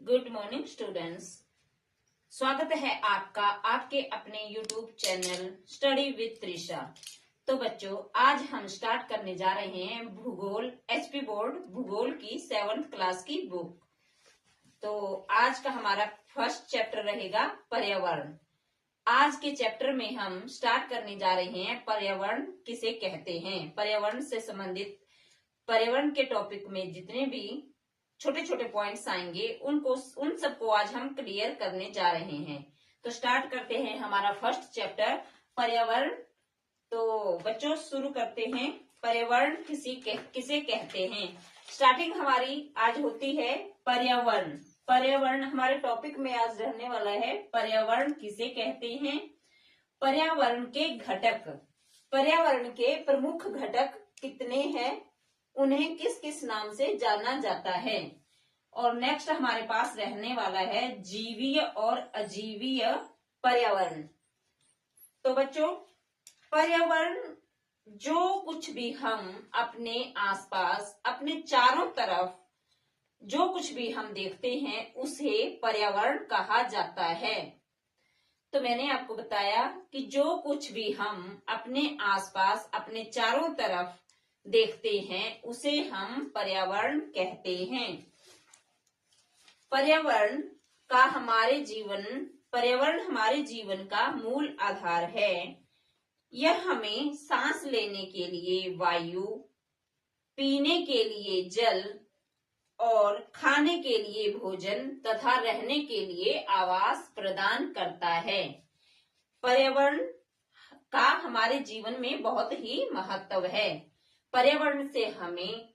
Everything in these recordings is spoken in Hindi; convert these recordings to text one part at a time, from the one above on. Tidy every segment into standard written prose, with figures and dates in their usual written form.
Good morning students. स्वागत है आपका आपके अपने YouTube channel study with Trisha. तो बच्चों, आज हम स्टार्ट करने जा रहे हैं भूगोल एचपी बोर्ड भूगोल की 7th क्लास की बुक। तो आज का हमारा फर्स्ट चैप्टर रहेगा पर्यावरण। आज के चैप्टर में हम स्टार्ट करने जा रहे हैं पर्यावरण किसे कहते हैं। पर्यावरण से संबंधित पर्यावरण के टॉपिक में जितने भी छोटे छोटे पॉइंट्स आएंगे उन सबको आज हम क्लियर करने जा रहे हैं। तो स्टार्ट करते हैं हमारा फर्स्ट चैप्टर पर्यावरण। तो बच्चों शुरू करते हैं। पर्यावरण किसे कहते हैं। स्टार्टिंग हमारी आज होती है पर्यावरण। पर्यावरण हमारे टॉपिक में आज रहने वाला है पर्यावरण किसे कहते हैं। पर्यावरण के घटक, पर्यावरण के प्रमुख घटक कितने हैं, उन्हें किस किस नाम से जाना जाता है। और नेक्स्ट हमारे पास रहने वाला है जीवीय और अजीवीय पर्यावरण। तो बच्चों, पर्यावरण जो कुछ भी हम अपने आसपास अपने चारों तरफ जो कुछ भी हम देखते हैं उसे पर्यावरण कहा जाता है। तो मैंने आपको बताया कि जो कुछ भी हम अपने आसपास अपने चारों तरफ देखते हैं उसे हम पर्यावरण कहते हैं। पर्यावरण हमारे जीवन का मूल आधार है। यह हमें सांस लेने के लिए वायु, पीने के लिए जल और खाने के लिए भोजन तथा रहने के लिए आवास प्रदान करता है। पर्यावरण का हमारे जीवन में बहुत ही महत्व है। पर्यावरण से हमें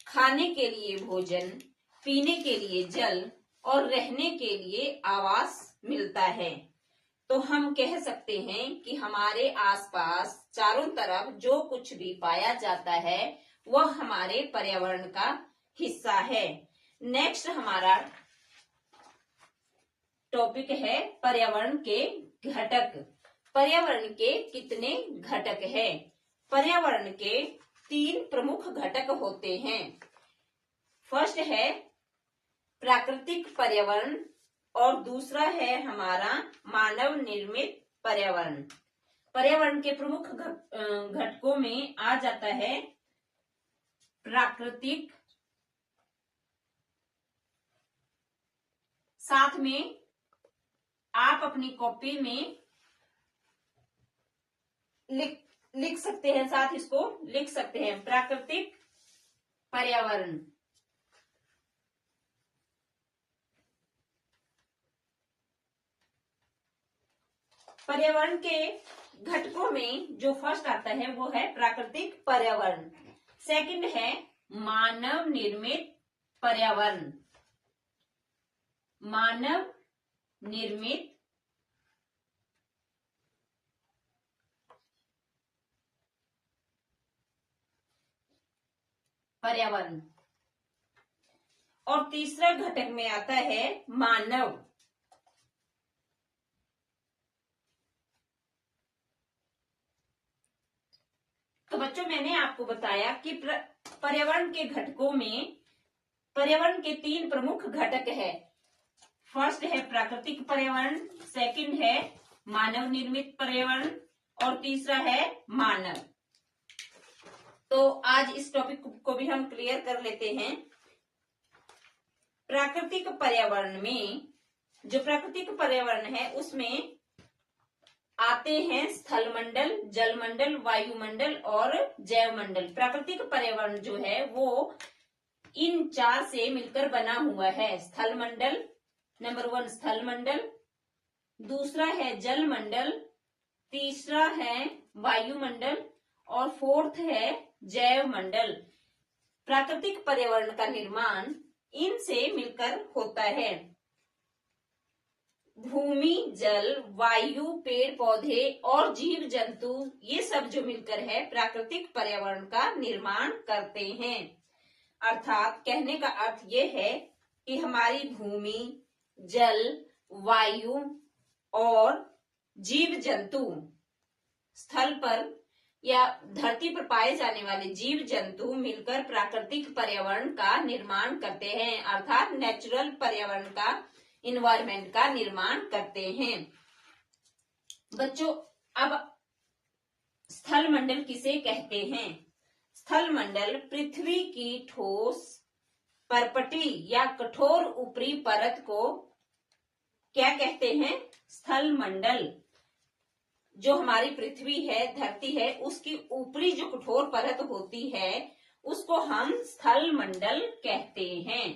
खाने के लिए भोजन, पीने के लिए जल और रहने के लिए आवास मिलता है। तो हम कह सकते हैं कि हमारे आसपास चारों तरफ जो कुछ भी पाया जाता है वह हमारे पर्यावरण का हिस्सा है। नेक्स्ट हमारा टॉपिक है पर्यावरण के घटक। पर्यावरण के कितने घटक हैं। पर्यावरण के 3 प्रमुख घटक होते हैं। फर्स्ट है प्राकृतिक पर्यावरण और दूसरा है हमारा मानव निर्मित पर्यावरण। पर्यावरण के प्रमुख घटकों में आ जाता है प्राकृतिक, साथ में आप अपनी कॉपी में लिख सकते हैं, साथ इसको लिख सकते हैं प्राकृतिक पर्यावरण। पर्यावरण के घटकों में जो फर्स्ट आता है वो है प्राकृतिक पर्यावरण। सेकंड है मानव निर्मित पर्यावरण। मानव निर्मित पर्यावरण। और तीसरा घटक में आता है मानव। तो बच्चों, मैंने आपको बताया कि पर्यावरण के घटकों में पर्यावरण के 3 प्रमुख घटक है। फर्स्ट है प्राकृतिक पर्यावरण, सेकंड है मानव निर्मित पर्यावरण और तीसरा है मानव। तो आज इस टॉपिक को भी हम क्लियर कर लेते हैं। प्राकृतिक पर्यावरण में जो प्राकृतिक पर्यावरण है उसमें आते हैं स्थलमंडल, जलमंडल, वायुमंडल और जैवमंडल। प्राकृतिक पर्यावरण जो है वो इन 4 से मिलकर बना हुआ है। स्थलमंडल, नंबर 1 स्थलमंडल, दूसरा है जलमंडल, तीसरा है वायुमंडल और 4th है जैवमंडल। प्राकृतिक पर्यावरण का निर्माण इनसे मिलकर होता है। भूमि, जल, वायु, पेड़ पौधे और जीव जंतु, ये सब जो मिलकर है प्राकृतिक पर्यावरण का निर्माण करते हैं। अर्थात कहने का अर्थ ये है कि हमारी भूमि, जल, वायु और जीव जंतु स्थल पर या धरती पर पाए जाने वाले जीव जंतु मिलकर प्राकृतिक पर्यावरण का निर्माण करते हैं, अर्थात नेचुरल पर्यावरण का, इन्वायरमेंट का निर्माण करते हैं। बच्चों, अब स्थल मंडल किसे कहते हैं? स्थल मंडल पृथ्वी की ठोस परपटी या कठोर ऊपरी परत को क्या कहते हैं? स्थल मंडल। जो हमारी पृथ्वी है, धरती है, उसकी ऊपरी जो कठोर परत होती है उसको हम स्थल मंडल कहते हैं।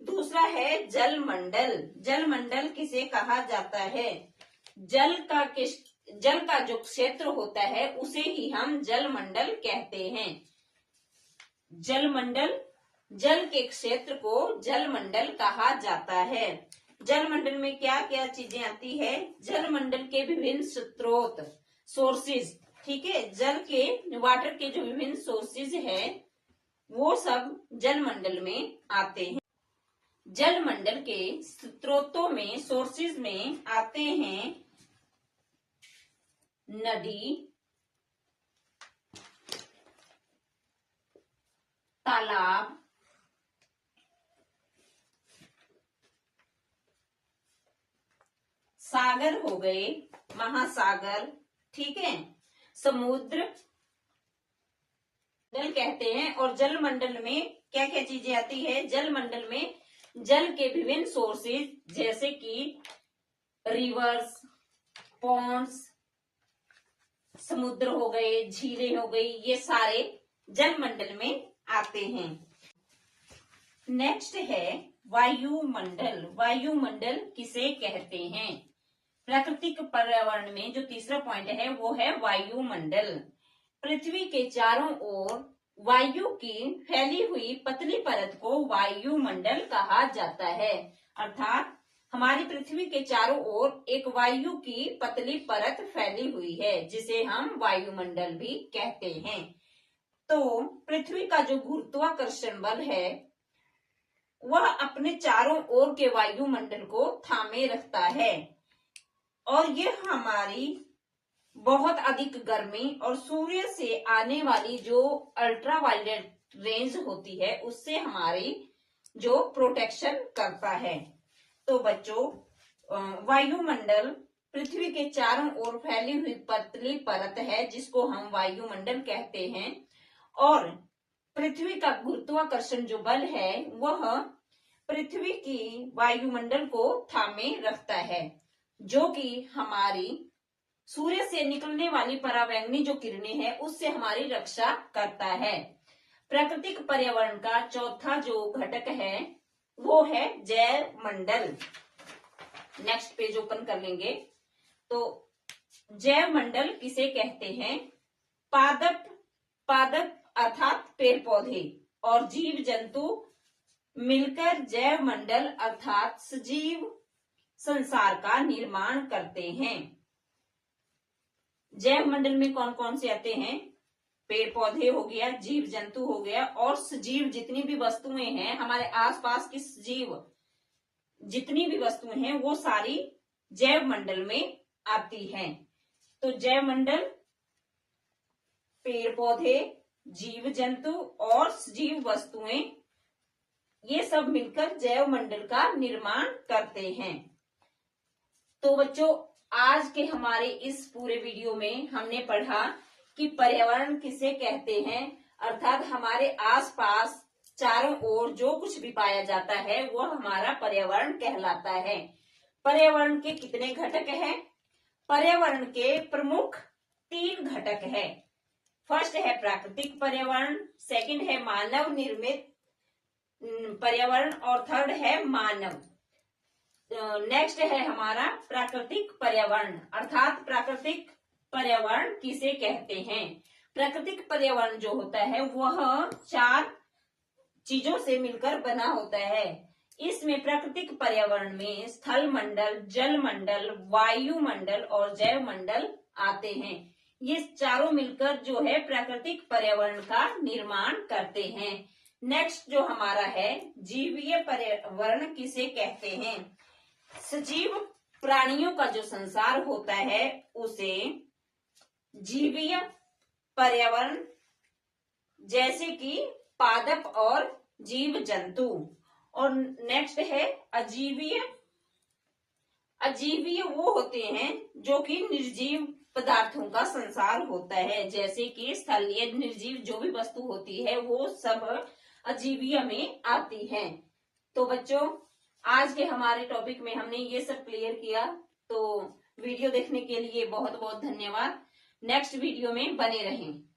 दूसरा है जल मंडल। जल मंडल किसे कहा जाता है? जल का जो क्षेत्र होता है उसे ही हम जल मंडल कहते हैं। जल मंडल, जल के क्षेत्र को जल मंडल कहा जाता है। जल मंडल में क्या क्या चीजें आती है? जल मंडल के विभिन्न स्रोत, सोर्सेज, ठीक है, जल के, वाटर के जो विभिन्न सोर्सेज है वो सब जल मंडल में आते हैं। जल मंडल के स्रोतों में, सोर्सेज में आते हैं नदी, तालाब, सागर हो गए, महासागर, ठीक है, समुद्र जल कहते हैं। और जल मंडल में क्या क्या चीजें आती है? जल मंडल में जल के विभिन्न सोर्सेज जैसे कि रिवर्स, पॉन्ड्स, समुद्र हो गए, झीलें हो गई, ये सारे जल मंडल में आते हैं। नेक्स्ट है वायुमंडल। वायुमंडल किसे कहते हैं? प्राकृतिक पर्यावरण में जो तीसरा पॉइंट है वो है वायुमंडल। पृथ्वी के चारों ओर वायु की फैली हुई पतली परत को वायुमंडल कहा जाता है, अर्थात हमारी पृथ्वी के चारों ओर एक वायु की पतली परत फैली हुई है जिसे हम वायुमंडल भी कहते हैं। तो पृथ्वी का जो गुरुत्वाकर्षण बल है वह अपने चारों ओर के वायुमंडल को थामे रखता है और ये हमारी बहुत अधिक गर्मी और सूर्य से आने वाली जो अल्ट्रावायलेट रेंज होती है उससे हमारी जो प्रोटेक्शन करता है। तो बच्चों, वायुमंडल पृथ्वी के चारों ओर फैली हुई पतली परत है जिसको हम वायुमंडल कहते हैं और पृथ्वी का गुरुत्वाकर्षण जो बल है वह पृथ्वी की वायुमंडल को थामे रखता है जो कि हमारी सूर्य से निकलने वाली पराबैंगनी जो किरणें हैं उससे हमारी रक्षा करता है। प्राकृतिक पर्यावरण का चौथा जो घटक है वो है जैव मंडल। नेक्स्ट पेज ओपन कर लेंगे तो जैव मंडल किसे कहते हैं? पादप अर्थात पेड़ पौधे और जीव जंतु मिलकर जैव मंडल अर्थात सजीव संसार का निर्माण करते हैं। जैव मंडल में कौन कौन से आते हैं? पेड़ पौधे हो गया, जीव जंतु हो गया और सजीव जितनी भी वस्तुएं हैं, हमारे आसपास की सजीव जितनी भी वस्तुएं हैं वो सारी जैव मंडल में आती हैं। तो जैव मंडल पेड़ पौधे, जीव जंतु और सजीव वस्तुएं ये सब मिलकर जैव मंडल का निर्माण करते हैं। तो बच्चों, आज के हमारे इस पूरे वीडियो में हमने पढ़ा कि पर्यावरण किसे कहते हैं, अर्थात हमारे आसपास चारों ओर जो कुछ भी पाया जाता है वह हमारा पर्यावरण कहलाता है। पर्यावरण के कितने घटक हैं? पर्यावरण के प्रमुख 3 घटक है। फर्स्ट है प्राकृतिक पर्यावरण, सेकंड है मानव निर्मित पर्यावरण और थर्ड है मानव। नेक्स्ट है हमारा प्राकृतिक पर्यावरण, अर्थात प्राकृतिक पर्यावरण किसे कहते हैं? प्राकृतिक पर्यावरण जो होता है वह 4 चीजों से मिलकर बना होता है। इसमें प्राकृतिक पर्यावरण में स्थल मंडल, जल मंडल, वायुमंडल और जैव मंडल आते हैं। ये चारों मिलकर जो है प्राकृतिक पर्यावरण का निर्माण करते हैं। नेक्स्ट जो हमारा है जीवीय पर्यावरण किसे कहते हैं? सजीव प्राणियों का जो संसार होता है उसे जीवीय पर्यावरण जैसे कि पादप और जीव जंतु। और नेक्स्ट है अजीवीय। अजीवीय वो होते हैं जो कि निर्जीव पदार्थों का संसार होता है, जैसे कि स्थलीय निर्जीव जो भी वस्तु होती है वो सब अजीवीय में आती है। तो बच्चों आज के हमारे टॉपिक में हमने ये सब क्लियर किया। तो वीडियो देखने के लिए बहुत बहुत धन्यवाद। नेक्स्ट वीडियो में बने रहें।